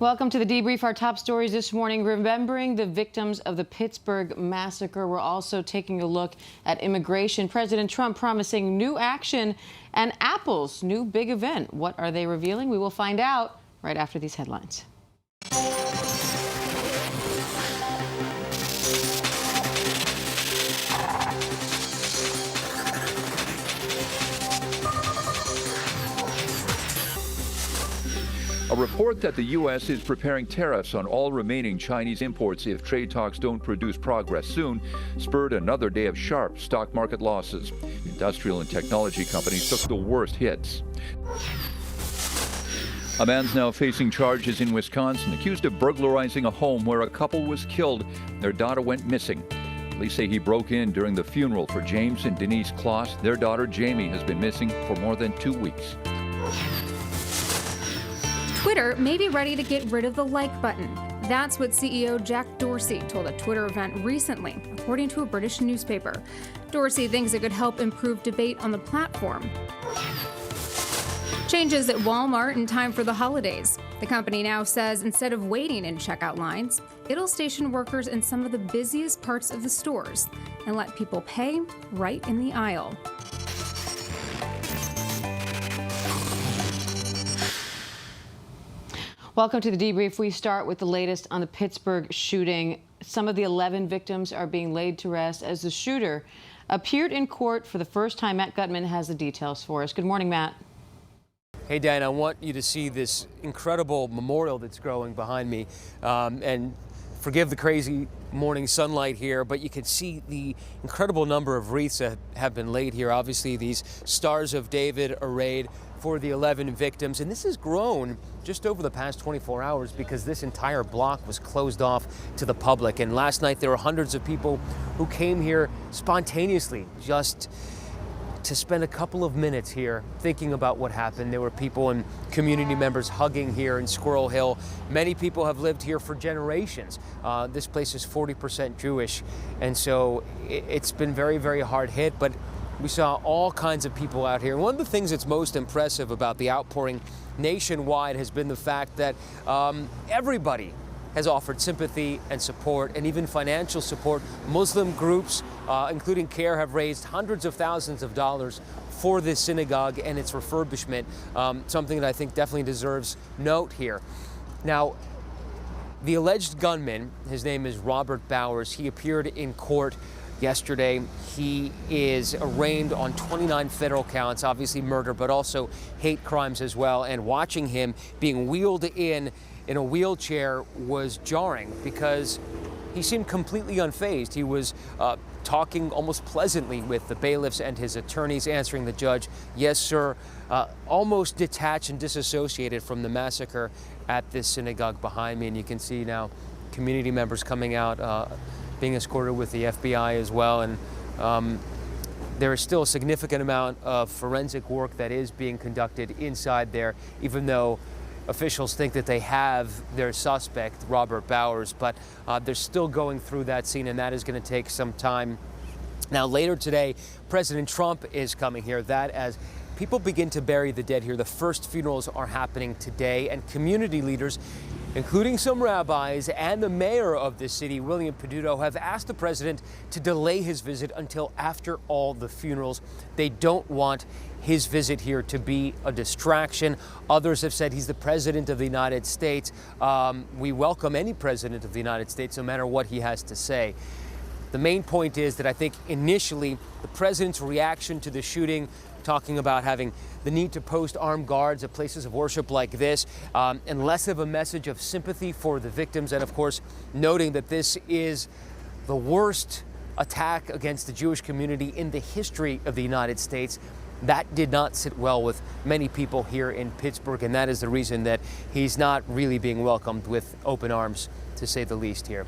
Welcome to the Debrief. Our top stories this morning: remembering the victims of the Pittsburgh massacre. We're also taking a look at immigration. President Trump promising new action, and Apple's new big event. What are they revealing? We will find out right after these headlines. A report that the U.S. is preparing tariffs on all remaining Chinese imports if trade talks don't produce progress soon spurred another day of sharp stock market losses. Industrial and technology companies took the worst hits. A man's now facing charges in Wisconsin, accused of burglarizing a home where a couple was killed. Their daughter went missing. Police say he broke in during the funeral for James and Denise Kloss. Their daughter, Jamie, has been missing for more than 2 weeks. Twitter may be ready to get rid of the like button. That's what CEO Jack Dorsey told a Twitter event recently, according to a British newspaper. Dorsey thinks it could help improve debate on the platform. Changes at Walmart in time for the holidays. The company now says instead of waiting in checkout lines, it'll station workers in some of the busiest parts of the stores and let people pay right in the aisle. Welcome to the Debrief. We start with the latest on the Pittsburgh shooting. Some of the 11 victims are being laid to rest as the shooter appeared in court for the first time. Matt Gutman has the details for us. Good morning, Matt. Hey, Dan, I want you to see this incredible memorial that's growing behind me. And forgive the crazy morning sunlight here, but you can see the incredible number of wreaths that have been laid here. Obviously, these Stars of David arrayed for the 11 victims. And this has grown just over the past 24 hours because this entire block was closed off to the public. And last night, there were hundreds of people who came here spontaneously just to spend a couple of minutes here thinking about what happened. There were people and community members hugging here in Squirrel Hill. Many people have lived here for generations. This place is 40% Jewish, and so it's been very, very hard hit, but we saw all kinds of people out here. One of the things that's most impressive about the outpouring nationwide has been the fact that everybody has offered sympathy and support, and even financial support. Muslim groups, including CARE, have raised hundreds of thousands of dollars for this synagogue and its refurbishment, something that I think definitely deserves note here. Now, the alleged gunman, his name is Robert Bowers. He appeared in court yesterday. He is arraigned on 29 federal counts, obviously murder, but also hate crimes as well. And watching him being wheeled in a wheelchair was jarring because he seemed completely unfazed. He was talking almost pleasantly with the bailiffs and his attorneys, answering the judge, "Yes, sir," almost detached and disassociated from the massacre at this synagogue behind me. And you can see now community members coming out, being escorted with the FBI as well. And there is still a significant amount of forensic work that is being conducted inside there, even though officials think that they have their suspect, Robert Bowers, but they're still going through that scene, and that is going to take some time. Now, later today, President Trump is coming here. That as people begin to bury the dead here, the first funerals are happening today, and community leaders, including some rabbis and the mayor of this city, William Peduto, have asked the president to delay his visit until after all the funerals. They don't want his visit here to be a distraction. Others have said he's the president of the United States. We welcome any president of the United States, no matter what he has to say. The main point is that I think initially the president's reaction to the shooting, talking about having the need to post armed guards at places of worship like this, and less of a message of sympathy for the victims, and of course noting that this is the worst attack against the Jewish community in the history of the United States. That did not sit well with many people here in Pittsburgh, and that is the reason that he's not really being welcomed with open arms, to say the least here.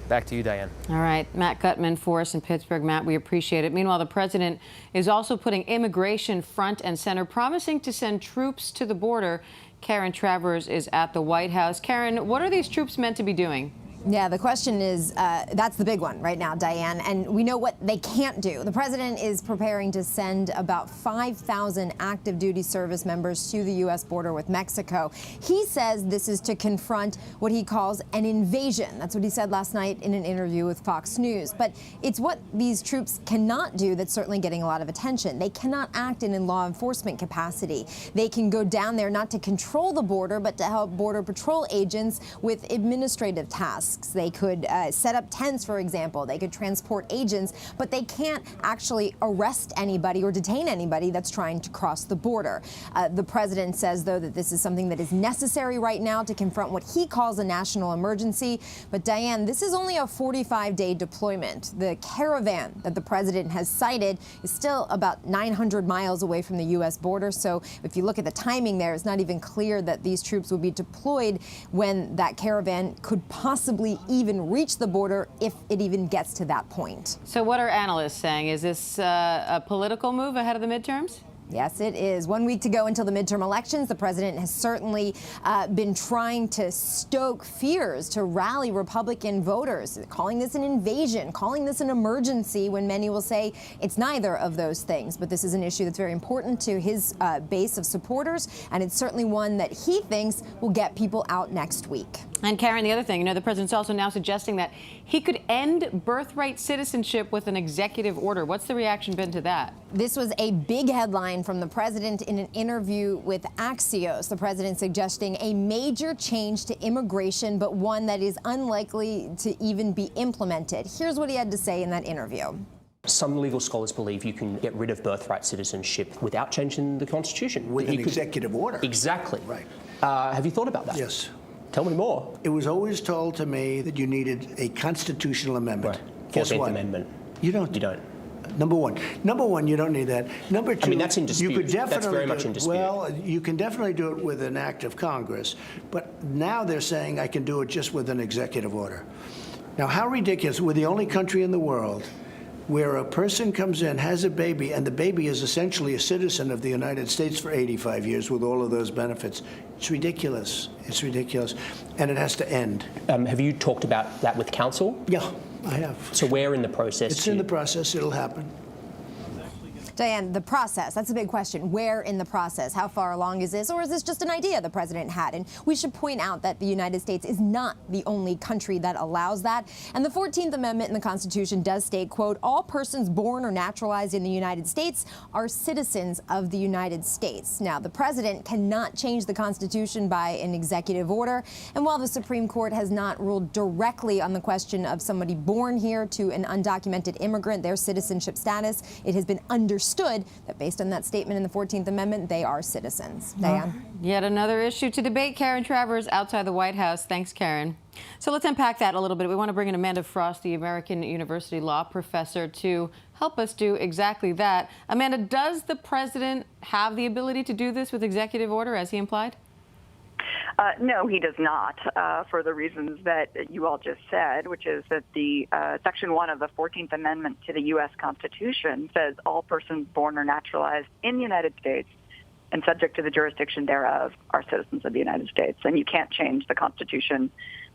Back to you, Diane. All right, Matt Gutman for us in Pittsburgh. Matt, we appreciate it. Meanwhile, the president is also putting immigration front and center, promising to send troops to the border. Karen Travers is at the White House. Karen, what are these troops meant to be doing? Yeah, the question is, that's the big one right now, Diane, and we know what they can't do. The president is preparing to send about 5,000 active duty service members to the U.S. border with Mexico. He says this is to confront what he calls an invasion. That's what he said last night in an interview with Fox News. But it's what these troops cannot do that's certainly getting a lot of attention. They cannot act in a law enforcement capacity. They can go down there not to control the border, but to help Border Patrol agents with administrative tasks. They could set up tents, for example. They could transport agents, but they can't actually arrest anybody or detain anybody that's trying to cross the border. The president says, though, that this is something that is necessary right now to confront what he calls a national emergency. But, Diane, this is only a 45-day deployment. The caravan that the president has cited is still about 900 miles away from the U.S. border. So if you look at the timing there, it's not even clear that these troops would be deployed when that caravan could possibly even reach the border, if it even gets to that point. So what are analysts saying? Is this a political move ahead of the midterms? Yes, it is. 1 week to go until the midterm elections. The president has certainly been trying to stoke fears to rally Republican voters, calling this an invasion, calling this an emergency, when many will say it's neither of those things. But this is an issue that's very important to his base of supporters, and it's certainly one that he thinks will get people out next week. And Karen, the other thing, the president's also now suggesting that he could end birthright citizenship with an executive order. What's the reaction been to that? This was a big headline from the president in an interview with Axios. The president suggesting a major change to immigration, but one that is unlikely to even be implemented. Here's what he had to say in that interview. Some legal scholars believe you can get rid of birthright citizenship without changing the Constitution. With an executive order. Exactly. Right. Have you thought about that? Yes. Tell me more. It was always told to me that you needed a constitutional amendment. Right. Guess 14th what? Amendment. You don't. You don't. Number one, you don't need that. Number two, I mean, that's in dispute. You could definitely That's very much in dispute. Well, you can definitely do it with an act of Congress, but now they're saying I can do it just with an executive order. Now, how ridiculous! We're the only country in the world where a person comes in, has a baby, and the baby is essentially a citizen of the United States for 85 years with all of those benefits. It's ridiculous. It's ridiculous. And it has to end. Have you talked about that with counsel? Yeah, I have. So where in the process? It's in the process. It'll happen. Diane, the process, that's a big question. Where in the process? How far along is this? Or is this just an idea the president had? And we should point out that the United States is not the only country that allows that. And the 14th Amendment in the Constitution does state, quote, all persons born or naturalized in the United States are citizens of the United States. Now, the president cannot change the Constitution by an executive order. And while the Supreme Court has not ruled directly on the question of somebody born here to an undocumented immigrant, their citizenship status, it has been understood that based on that statement in the 14th Amendment, they are citizens. Diane? Yet another issue to debate. Karen Travers outside the White House. Thanks, Karen. So let's unpack that a little bit. We want to bring in Amanda Frost, the American University law professor, to help us do exactly that. Amanda, does the president have the ability to do this with executive order, as he implied? No, he does not, for the reasons that you all just said, which is that the Section 1 of the 14th Amendment to the U.S. Constitution says all persons born or naturalized in the United States and subject to the jurisdiction thereof are citizens of the United States. And you can't change the Constitution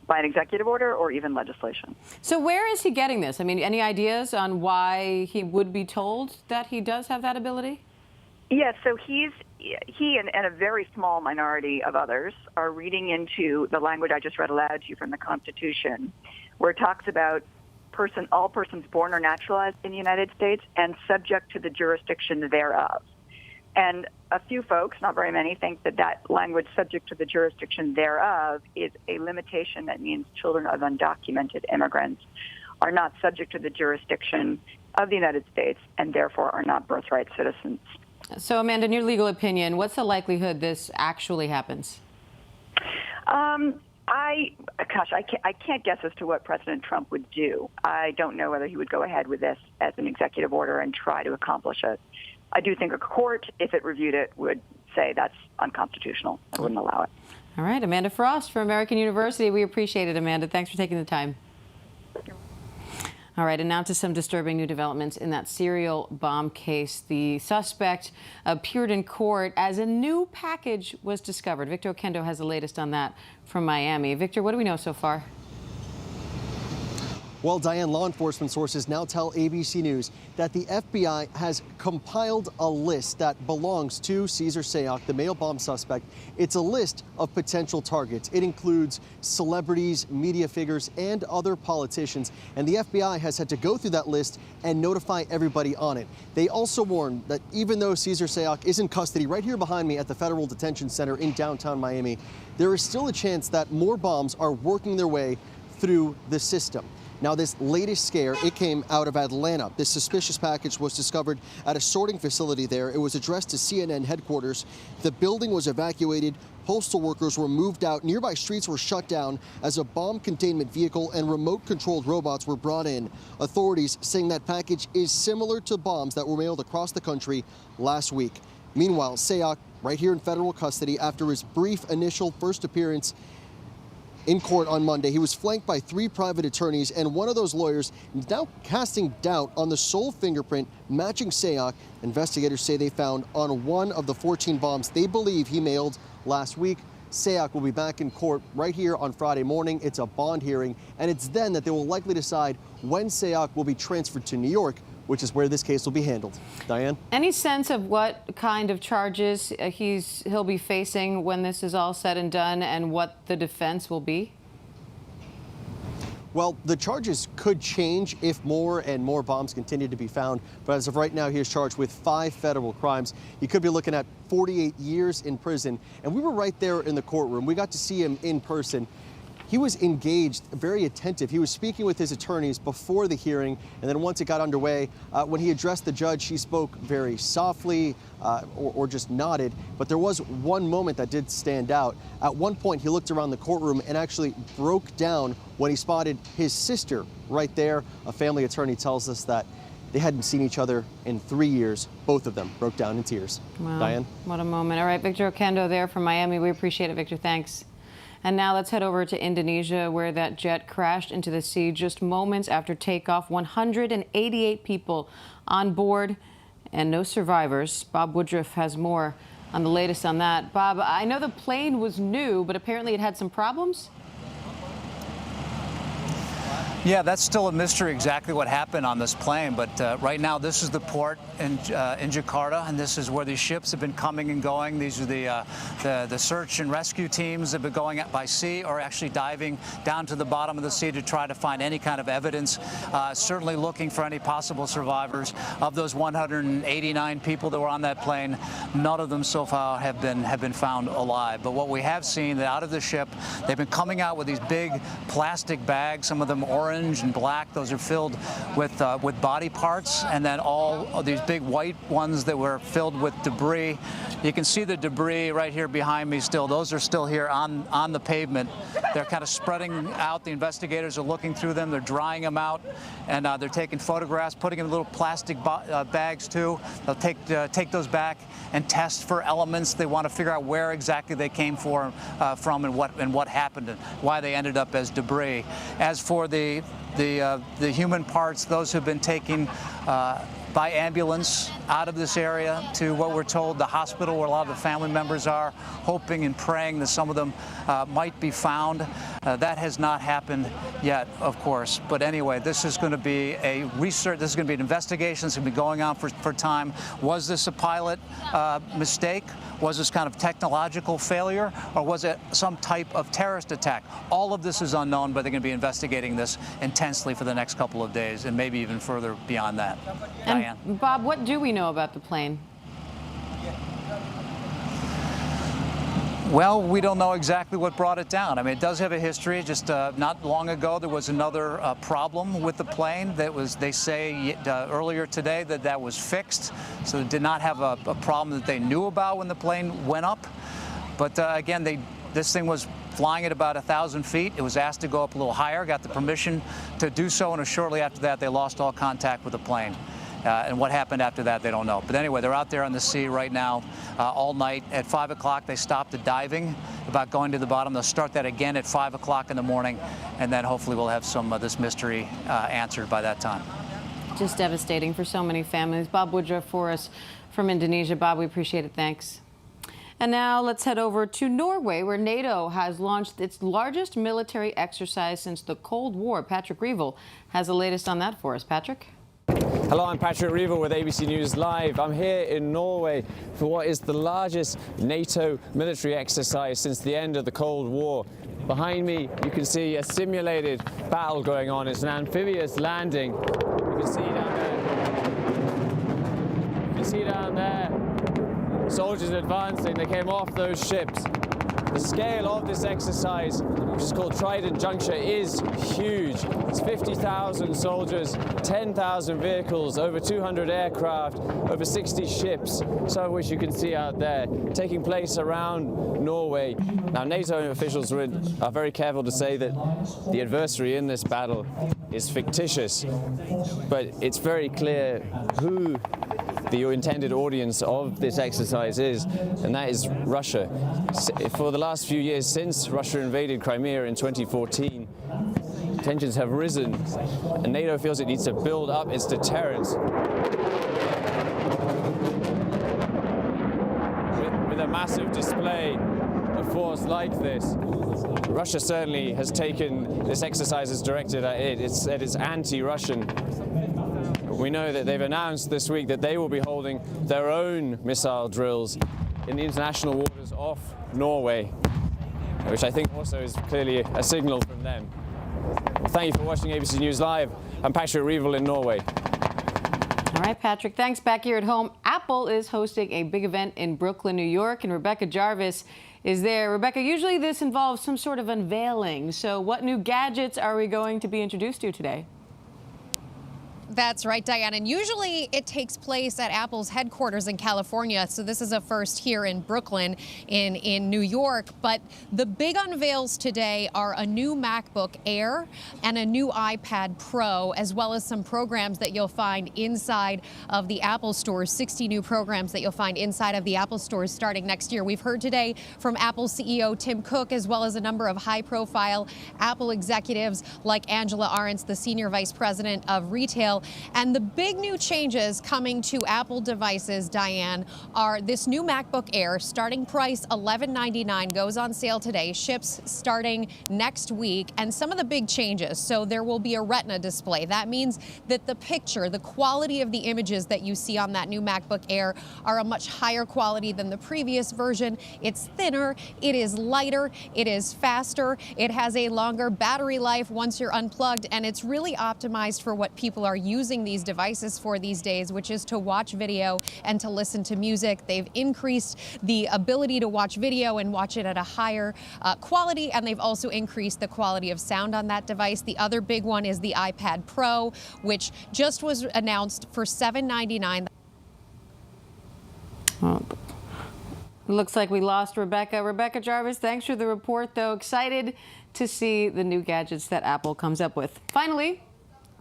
by an executive order or even legislation. So where is he getting this? I mean, any ideas on why he would be told that he does have that ability? Yes, so he and a very small minority of others are reading into the language I just read aloud to you from the Constitution, where it talks about all persons born or naturalized in the United States and subject to the jurisdiction thereof. And a few folks, not very many, think that that language, subject to the jurisdiction thereof, is a limitation that means children of undocumented immigrants are not subject to the jurisdiction of the United States and therefore are not birthright citizens. So, Amanda, in your legal opinion, what's the likelihood this actually happens? I can't guess as to what President Trump would do. I don't know whether he would go ahead with this as an executive order and try to accomplish it. I do think a court, if it reviewed it, would say that's unconstitutional. I wouldn't allow it. All right, Amanda Frost from American University. We appreciate it, Amanda. Thanks for taking the time. All right, and now to some disturbing new developments in that serial bomb case. The suspect appeared in court as a new package was discovered. Victor Okendo has the latest on that from Miami. Victor, what do we know so far? Well, Diane, law enforcement sources now tell ABC News that the FBI has compiled a list that belongs to Cesar Sayoc, the male bomb suspect. It's a list of potential targets. It includes celebrities, media figures, and other politicians. And the FBI has had to go through that list and notify everybody on it. They also warned that even though Cesar Sayoc is in custody right here behind me at the Federal Detention Center in downtown Miami, there is still a chance that more bombs are working their way through the system. Now, this latest scare, it came out of Atlanta. This suspicious package was discovered at a sorting facility there. It was addressed to CNN headquarters. The building was evacuated. Postal workers were moved out. Nearby streets were shut down as a bomb containment vehicle and remote-controlled robots were brought in. Authorities saying that package is similar to bombs that were mailed across the country last week. Meanwhile, Sayoc, right here in federal custody after his brief initial first appearance in court on Monday. He was flanked by 3 private attorneys, and one of those lawyers is now casting doubt on the sole fingerprint matching Sayoc. Investigators say they found on one of the 14 bombs they believe he mailed last week. Sayoc will be back in court right here on Friday morning. It's a bond hearing, and it's then that they will likely decide when Sayoc will be transferred to New York, which is where this case will be handled. Diane? Any sense of what kind of charges he'll be facing when this is all said and done, and what the defense will be? Well, the charges could change if more and more bombs continue to be found. But as of right now, he is charged with 5 federal crimes. He could be looking at 48 years in prison. And we were right there in the courtroom. We got to see him in person. He was engaged, very attentive. He was speaking with his attorneys before the hearing, and then once it got underway, when he addressed the judge, he spoke very softly or just nodded. But there was one moment that did stand out. At one point, he looked around the courtroom and actually broke down when he spotted his sister right there. A family attorney tells us that they hadn't seen each other in 3 years. Both of them broke down in tears. Wow. Diane? What a moment. All right, Victor Oquendo there from Miami. We appreciate it, Victor. Thanks. And now let's head over to Indonesia, where that jet crashed into the sea just moments after takeoff. 188 people on board and no survivors. Bob Woodruff has more on the latest on that. Bob, I know the plane was new, but apparently it had some problems? Yeah, that's still a mystery exactly what happened on this plane. But right now, this is the port in Jakarta, and this is where these ships have been coming and going. These are the search and rescue teams that have been going by sea or actually diving down to the bottom of the sea to try to find any kind of evidence, certainly looking for any possible survivors. Of those 189 people that were on that plane, none of them so far have been found alive. But what we have seen, that out of the ship, they've been coming out with these big plastic bags, some of them orange and black. Those are filled with body parts, and then all of these big white ones that were filled with debris. You can see the debris right here behind me still. Those are still here on the pavement. They're kind of spreading out. The investigators are looking through them. They're drying them out, and they're taking photographs, putting them in little plastic bags too. They'll take those back and test for elements. They want to figure out where exactly they came from and what happened and why they ended up as debris. As for the human parts, those who've been taken by ambulance out of this area to what we're told, the hospital where a lot of the family members are, hoping and praying that some of them might be found. That has not happened yet, of course. But anyway, this is going to be a research, this is going to be an investigation. It's going to be going on for time. Was this a pilot mistake? Was this kind of technological failure? Or was it some type of terrorist attack? All of this is unknown, but they're going to be investigating this intensely for the next couple of days and maybe even further beyond that. And Diane? Bob, what do we know about the plane? Well, we don't know exactly what brought it down. I mean, it does have a history. Just not long ago, there was another problem with the plane that was, they say earlier today that was fixed. So they did not have a problem that they knew about when the plane went up. But again, this thing was flying at about 1,000 feet. It was asked to go up a little higher, got the permission to do so, and shortly after that, they lost all contact with the plane. And what happened after that, they don't know. But anyway, they're out there on the sea right now all night. At 5 o'clock, they stopped the diving about going to the bottom. They'll start that again at 5 o'clock in the morning, and then hopefully we'll have some of this mystery answered by that time. Just devastating for so many families. Bob Woodruff for us from Indonesia. Bob, we appreciate it. Thanks. And now let's head over to Norway, where NATO has launched its largest military exercise since the Cold War. Patrick Reevell has the latest on that for us. Patrick? Hello, I'm Patrick Reevell with ABC News Live. I'm here in Norway for what is the largest NATO military exercise since the end of the Cold War. Behind me, you can see a simulated battle going on. It's an amphibious landing. You can see down there. You can see down there. Soldiers advancing. They came off those ships. The scale of this exercise, which is called Trident Juncture, is huge. It's 50,000 soldiers, 10,000 vehicles, over 200 aircraft, over 60 ships, some of which you can see out there, taking place around Norway. Now, NATO officials are very careful to say that the adversary in this battle is fictitious, but it's very clear who the intended audience of this exercise is, and that is Russia. For the last few years, since Russia invaded Crimea in 2014, tensions have risen, and NATO feels it needs to build up its deterrence. With a massive display of force like this, Russia certainly has taken this exercise as directed at it. It's anti-Russian. We know that they've announced this week that they will be holding their own missile drills in the international waters off Norway, which I think also is clearly a signal from them. Well, thank you for watching ABC News Live. I'm Patrick Reevell in Norway. All right, Patrick, thanks. Back here at home, Apple is hosting a big event in Brooklyn, New York, and Rebecca Jarvis is there. Rebecca, usually this involves some sort of unveiling. So what new gadgets are we going to be introduced to today? That's right, Diane. And usually it takes place at Apple's headquarters in California. So this is a first here in Brooklyn in New York. But the big unveils today are a new MacBook Air and a new iPad Pro, as well as some programs that you'll find inside of the Apple stores, 60 new programs that you'll find inside of the Apple stores starting next year. We've heard today from Apple CEO Tim Cook, as well as a number of high-profile Apple executives like Angela Ahrendts, the Senior Vice President of Retail. And the big new changes coming to Apple devices, Diane, are this new MacBook Air, starting price $1199, goes on sale today, ships starting next week, and some of the big changes. So there will be a Retina display. That means that the picture, the quality of the images that you see on that new MacBook Air are a much higher quality than the previous version. It's thinner, it is lighter, it is faster, it has a longer battery life once you're unplugged, and it's really optimized for what people are using these devices for these days, which is to watch video and to listen to music. They've increased the ability to watch video and watch it at a higher quality, and they've also increased the quality of sound on that device. The other big one is the iPad Pro, which just was announced for $799. Looks like we lost Rebecca. Rebecca Jarvis, thanks for the report, though. Excited to see the new gadgets that Apple comes up with. Finally,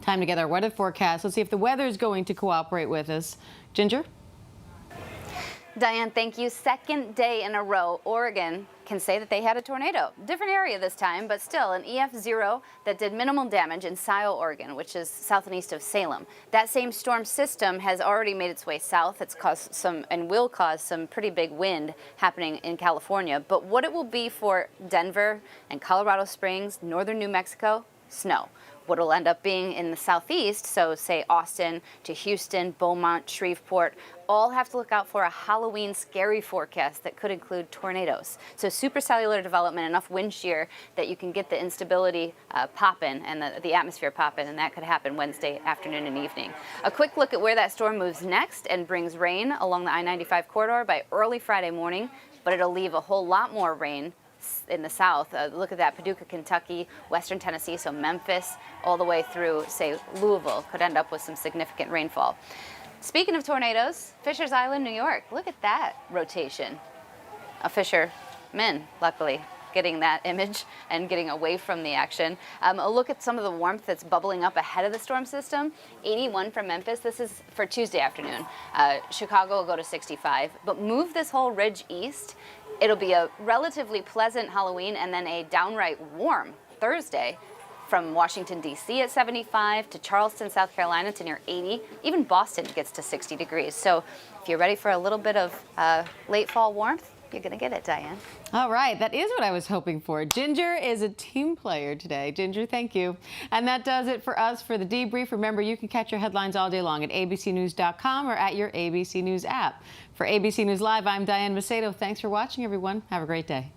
time to get our weather forecast. Let's see if the weather is going to cooperate with us. Ginger? Diane, thank you. Second day in a row, Oregon can say that they had a tornado. Different area this time, but still an EF0 that did minimal damage in Scio, Oregon, which is south and east of Salem. That same storm system has already made its way south. It's caused some and will cause some pretty big wind happening in California. But what it will be for Denver and Colorado Springs, northern New Mexico, snow. What will end up being in the southeast, so say Austin to Houston, Beaumont, Shreveport, all have to look out for a Halloween scary forecast that could include tornadoes. So supercellular development, enough wind shear that you can get the instability popping and the atmosphere popping, and that could happen Wednesday afternoon and evening. A quick look at where that storm moves next and brings rain along the I-95 corridor by early Friday morning, but it'll leave a whole lot more rain in the south. Look at that, Paducah, Kentucky, western Tennessee, so Memphis, all the way through, say, Louisville, could end up with some significant rainfall. Speaking of tornadoes, Fisher's Island, New York, look at that rotation. A fisherman, luckily, getting that image and getting away from the action. A look at some of the warmth that's bubbling up ahead of the storm system. 81 from Memphis. This is for Tuesday afternoon. Chicago will go to 65, but move this whole ridge east. It'll be a relatively pleasant Halloween and then a downright warm Thursday, from Washington, D.C. at 75 to Charleston, South Carolina to near 80. Even Boston gets to 60 degrees. So if you're ready for a little bit of late fall warmth, You're going to get it, Diane. All right, that is what I was hoping for. Ginger is a team player today. Ginger, thank you. And that does it for us for the debrief. Remember, you can catch your headlines all day long at abcnews.com or at your ABC News app. For ABC News Live, I'm Diane Macedo. Thanks for watching, everyone. Have a great day.